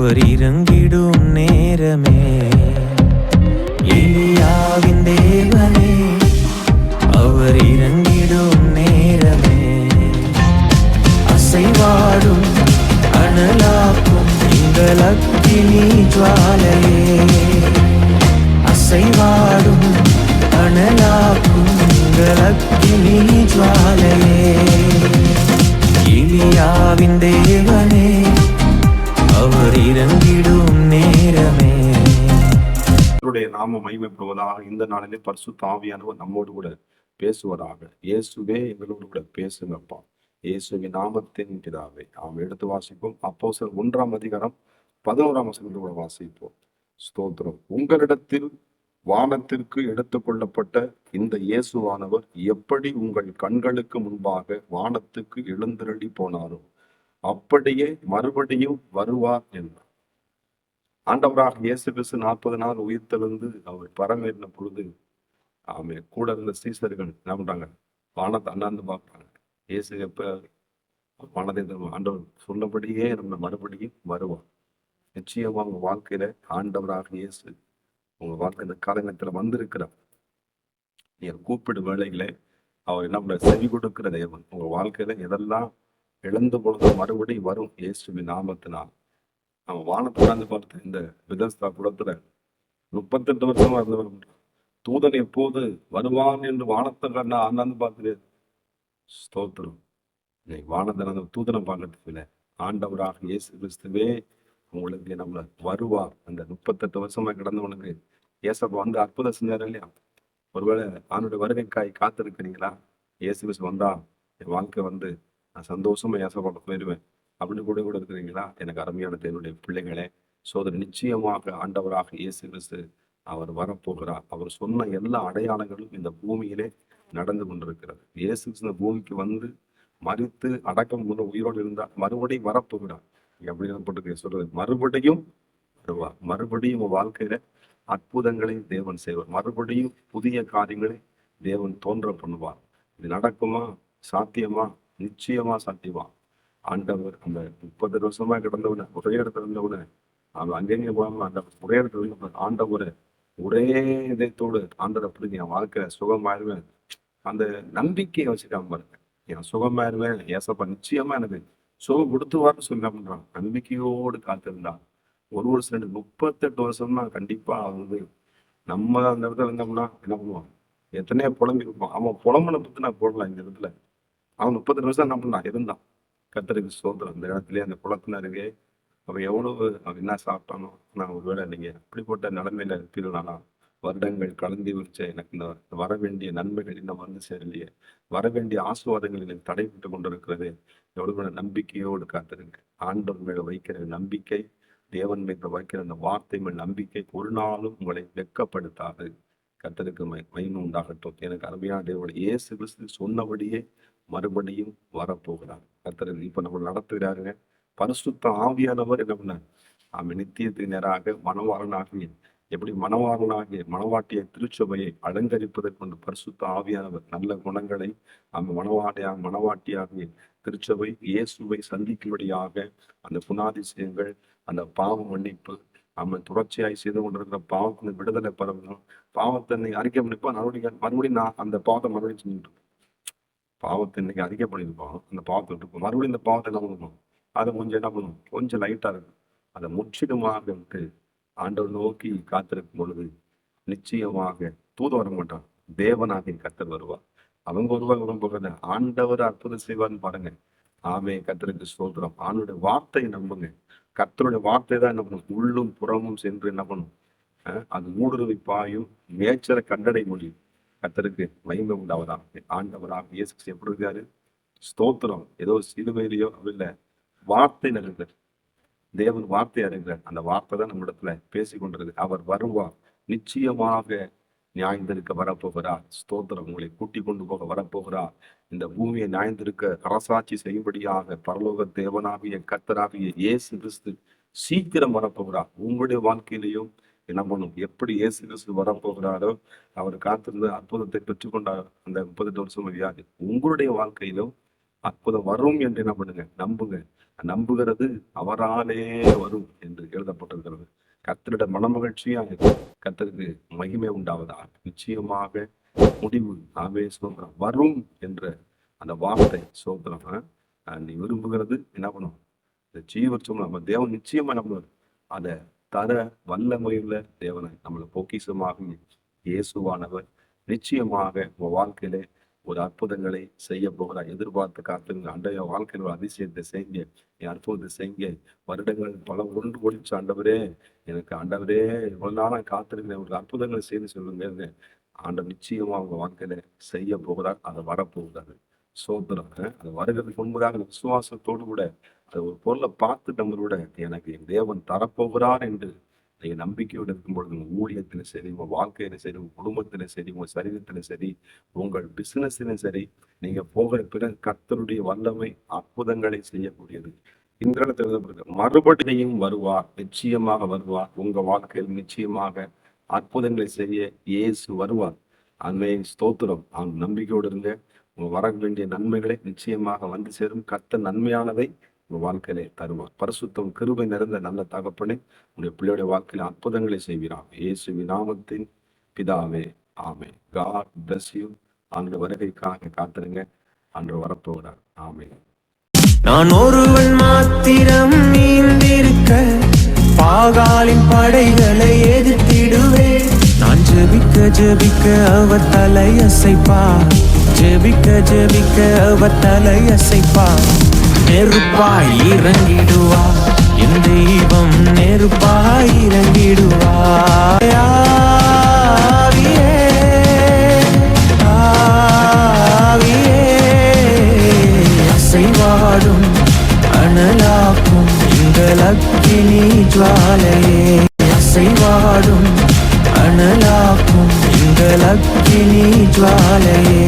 அவர் இறங்கிடும் நேரமே, எலியாவின் தேவனே அவர் இறங்கிடும் நேரமே, அசைவாடும் அனலாக்கும் எங்கள் அக்கினி ஜுவாலையே, அசைவாடும் அனலாக்கும் எங்கள் அக்கினி ஜுவாலையே, எலியாவின் தேவனே அவர் இறங்கிடும் நேரமே. நாம மகிமைப்படுவதாக. இந்த நாளிலே பரிசுத்த ஆவியானவர் நம்மோடு கூட பேசுவதாக. இயேசுவே எங்களோடு கூட பேசுங்கப்பா, இயேசுவின் நாமத்தின் பிதாவே. நாம் எடுத்து வாசிப்போம். அப்போஸ்தலர் 1 கூட வாசிப்போம். ஸ்தோத்திரம். உங்களிடத்தில் வானத்திற்கு எடுத்துக்கொள்ளப்பட்ட இந்த இயேசுவானவர் எப்படி உங்கள் கண்களுக்கு முன்பாக வானத்துக்கு எழுந்தருளி போனாரோ அப்படியே மறுபடியும் வருவார் என்றார். ஆண்டவராக இயேசு கிறிஸ்து 40 நாள் உயிர்த்தெழுந்து அவர் பரமேறின பொழுது கூட இருந்த சீசர்கள் என்ன பண்றாங்க? வானத்தை அண்ணாந்து பார்க்குறாங்க. இயேசு எப்ப வானத்தை ஆண்டவர் சொன்னபடியே நம்ம மறுபடியும் வருவார். நிச்சயமா உங்க வாழ்க்கையில ஆண்டவராக இயேசு உங்க வாழ்க்கை இந்த காலகட்டத்துல வந்திருக்கிறார். நீங்க கூப்பிடு வேலைகளை அவர் என்ன பண்ற? செவி கொடுக்கிற தேவன். உங்க வாழ்க்கையில எதெல்லாம் இழந்து பொழுது மறுபடியும் வரும் இயேசுவின் நாமத்தினால். அவன் வானத்தை உட்கார்ந்து பார்த்து இந்த விதஸ்தா குளத்துல 38 வருஷமா இருந்தவர் தூதன் எப்போது வருவான் என்று வானத்தை கண்ணா ஆனாந்து பார்த்துட்டு ஸ்தோத்திரம். இன்னைக்கு வானத்தை தூதனை பார்க்கறதுக்கு இல்லை, ஆண்டவராக இயேசு கிறிஸ்துவே உங்களுக்கு நம்மள வருவார். அந்த 38 வருஷமா கிடந்தவனுக்கு ஏசப்பா வந்து அற்புதம் செஞ்சாரு இல்லையா? ஒருவேளை அவனுடைய வருகைக்காய் காத்திருக்கிறீங்களா? இயேசு கிறிஸ்து வந்தா என் வாழ்க்கை வந்து நான் சந்தோஷமா ஏசப்பாட்ட போயிடுவேன் அப்படின்னு கூட இருக்கிறீங்களா? எனக்கு அருமையான என்னுடைய பிள்ளைகளே, சோதனை நிச்சயமாக ஆண்டவராக இயேசு கிறிஸ்து அவர் வரப்போகிறார். அவர் சொன்ன எல்லா அடையாளங்களும் இந்த பூமியிலே நடந்து கொண்டிருக்கிறது. இயேசு கிறிஸ்து இந்த பூமிக்கு வந்து மரித்து அடக்கம் உயிரோடு இருந்தால் மறுபடியும் வரப்போகிறார். அப்படின்னு போட்டு சொல்றது, மறுபடியும் வருவார். மறுபடியும் உங்க வாழ்க்கையில அற்புதங்களை தேவன் செய்வார். மறுபடியும் புதிய காரியங்களை தேவன் தோன்ற பண்ணுவார். இது நடக்குமா? சாத்தியமா? நிச்சயமா சாத்தியமா. ஆண்டவர் அந்த 30 வருஷமா கிடந்தவன ஒரே இடத்துல இருந்தவன அவன் அங்கேயும் போகாம அந்த ஒரே இடத்துல ஆண்டவர் ஒரே இதயத்தோடு ஆண்டவர் அப்படி என் வாழ்க்கையில சுகமாயிருவேன் அந்த நம்பிக்கையை வச்சுக்காம பாருங்க. என் சுகமாயிருவேன், ஏசப்பா நிச்சயமா எனக்கு சுகம் கொடுத்துவார்னு சொல்லி என்ன பண்றான்? நம்பிக்கையோடு காத்திருந்தான். ஒரு வருஷம் 38 வருஷம்னா கண்டிப்பா வந்து நம்ம அந்த இடத்துல இருந்தோம்னா என்ன பண்ணுவான்? எத்தனையோ புலம்பி இருப்பான். அவன் புலம்பனை பத்தி நான் போடலாம் இந்த இடத்துல. அவன் 38 வருஷம் என்ன பண்ணான்? இருந்தான். கர்த்தருக்கு ஸ்தோத்திரம். அந்த இடத்துலயே அந்த குளத்தினருகே அவன் எவ்வளவு அவன் என்ன சாப்பிட்டானோ. நான் ஒருவேளை நீங்க அப்படிப்பட்ட நிலைமையில இருப்பீர்களானா, வருடங்கள் கலந்து விரிச்ச எனக்கு இந்த வர வேண்டிய நன்மைகள் இன்னும் வந்து சேரலையே, வர வேண்டிய ஆசீர்வாதங்கள் எனக்கு தடைபட்டு கொண்டிருக்கிறது, எவ்வளவு நம்பிக்கையோடு காத்திருங்க. ஆண்டவர் மேல வைக்கிற நம்பிக்கை, தேவன் மேல வைக்கிற அந்த வார்த்தை மேல் நம்பிக்கை ஒரு நாளும் உங்களை வெட்கப்படுத்தாது. கர்த்தருக்கு மகிமை உண்டாகட்டும். எனக்கு அருமையான தேவனுடைய இயேசு கிறிஸ்து சொன்னபடியே மறுபடியும் வரப்போகிறார். கர்த்தருக்கு இப்ப நம்ம நடத்துகிறாருங்க. பரிசுத்த ஆவியானவர் என்ன பண்ண? அவன் நித்தியத்துக்கு நேராக மணவாளனாகிய எப்படி மணவாளனாகிய மணவாட்டிய திருச்சபையை அலங்கரிப்பதற்கு கொண்டு பரிசுத்த ஆவியானவர் நல்ல குணங்களை அவன் மணவாட்டியாகிய திருச்சபை இயேசுவை சந்திக்கும்படியாக அந்த குணாதிசயங்கள், அந்த பாவ மன்னிப்பு, அவன் தொடர்ச்சியாய் செய்து கொண்டிருக்கிற பாவத்தின் விடுதலை பெறணும். பாவத்தை அறிக்கை பண்ணிப்பா மறுபடியும் நான் அந்த பாவத்தை மறுபடியும் செஞ்சுட்டு பாவத்தை இன்னைக்கு அறிக்கை பண்ணியிருப்போம். அந்த பாவத்தை விட்டு மறுபடியும் இந்த பாவத்தை என்ன பண்ணணும்? அதை கொஞ்சம் என்ன பண்ணணும்? கொஞ்சம் லைட்டா இருக்கும். அதை முற்றிலுமாக விட்டு ஆண்டவர் நோக்கி காத்திருக்கும் பொழுது நிச்சயமாக தூது வர மாட்டான். தேவனாக கர்த்தர் வருவார். அவங்க வருவாங்க போகிறத ஆண்டவர் அற்புதம் செய்வார்னு பாருங்க. ஆமே, கர்த்தருக்கு ஸ்தோத்திரம். ஆண்டுடைய வார்த்தையை நம்புங்க. கர்த்தருடைய வார்த்தை தான் என்ன பண்ணும்? உள்ளும் புறமும் சென்று என்ன பண்ணும்? அது ஊடுருவி பாயும், நேச்சரை கண்டடை முடியும். கர்த்தருக்கு மகிமை உண்டாவதா. ஆண்டவராக இயேசு எப்படி இருக்காரு? ஸ்தோத்திரம். ஏதோ சிலுவையிலையோ இல்ல, வார்த்தை நிறைந்தார். தேவன் வார்த்தை அறிகிறார். அந்த வார்த்தை தான் நம்ம இடத்துல பேசி கொண்டிருக்கு. அவர் வருவார். நிச்சயமாக நியாயந்திருக்க வரப்போகிறார். ஸ்தோத்திரம். உங்களை கூட்டி கொண்டு போக வரப்போகிறார். இந்த பூமியை நியாயந்திருக்க அரசாட்சி செய்யும்படியாக பரலோக தேவனாகிய கர்த்தராகிய இயேசு கிறிஸ்து சீக்கிரம் வரப்போகிறார். உங்களுடைய வாழ்க்கையிலையும் என்ன பண்ணும்? எப்படி இயேசு கிறிஸ்து வரப்போகிறாரோ, அவர் காத்திருந்த அற்புதத்தை பெற்றுக்கொண்டார். அந்த 38 வருஷம் வியாதி உங்களுடைய வாழ்க்கையிலும் அற்புதம் வரும் என்று என்ன பண்ணுங்க, நம்புங்க. நம்புகிறது அவராலே வரும் என்று எழுதப்பட்டிருக்கிறது. கர்த்தரிடம் மனமகிழ்ச்சியா இருக்கும். கர்த்தருக்கு மகிமை உண்டாவதாக. நிச்சயமாக முடிவு சோதரம் வரும் என்ற அந்த வார்த்தை சோதரம் நீ விரும்புகிறது என்ன பண்ணும், இந்த ஜீவச்சம் நம்ம தேவன் நிச்சயமா நம்ம அதை தர வல்லமையுள்ள தேவனை நம்மளை பொக்கிஷமாக இயேசுவானவர் நிச்சயமாக உங்க வாழ்க்கையிலே ஒரு அற்புதங்களை செய்ய போகிறார். எதிர்பார்த்து காத்துங்க. அண்டைய வாழ்க்கையில் ஒரு அதிசயத்தை செய்யுங்க, என் அற்புதத்தை செய்யுங்க. வருடங்கள் பல ஒன்று ஒழிச்சு, ஆண்டவரே எனக்கு ஆண்டவரே இவ்வளவு நாளா காத்திருக்கிறேன், ஒரு அற்புதங்களை செய்து சொல்லுங்க. ஆண்டவர் நிச்சயமா உங்க வாழ்க்கையில செய்ய போகிறார். அதை வரப்போகிறாரு. சோதரம் அது வருகிறதுக்கு முன்பதாக விசுவாசத்தோடு கூட அது ஒரு பொருளை பார்த்து நம்மளோட எனக்கு என் தேவன் தரப்போகிறார் என்று நீங்க நம்பிக்கையோடு இருக்கும் பொழுது உங்க ஊழியத்துல சரி, உங்க வாழ்க்கையில சரி, உங்க குடும்பத்துல சரி, உங்க சரீரத்துல சரி, உங்கள் பிசினஸ்ல சரி, நீங்க போகிற பிறகு கர்த்தருடைய வல்லமை அற்புதங்களை செய்யக்கூடியது. இந்த இடத்துல மறுபடியும் வருவார், நிச்சயமாக வருவார். உங்க வாழ்க்கையில் நிச்சயமாக அற்புதங்களை செய்ய இயேசு வருவார். அன்னை ஸ்தோத்திரம். அவன் நம்பிக்கையோடு இருங்க. உங்க வர வேண்டிய நன்மைகளை நிச்சயமாக வந்து சேரும். கர்த்தர் நன்மையானதை உங்க வாழ்க்கையிலே தருவார். பரிசுத்தம் கிருபை நிறைந்த நல்ல தகப்பனே, உங்களுடைய பிள்ளையுடைய வாழ்க்கையில அற்புதங்களை செய்கிறார். இயேசுவின் நாமத்தின் பிதாவே, ஆமே. God bless you. ஆண்டு வருகைக்காக காத்திருங்க. அன்று வரப்போகிறார். ஆமே. நான் ஒருவன் மாத்திரம் நீந்திருக்க பாகாலின் படைகளை எதிர்த்திடுவேன். நான் ஜெபிக்க ஜெபிக்க அவர் தலையசைப்பா, ஜெபிக்க ஜெபிக்க அவர் தலையசைப்பா. நெருப்பாய் இறங்கிடுவா என் தெய்வம், நெருப்பாய் இறங்கிடுவா. ஆவியே ஆவியே அசைவாடும் அனலாக்கும் எங்கள் அக்கினி ஜுவாலையே, அசைவாடும் அனலாக்கும் எங்கள் அக்கினி ஜுவாலையே.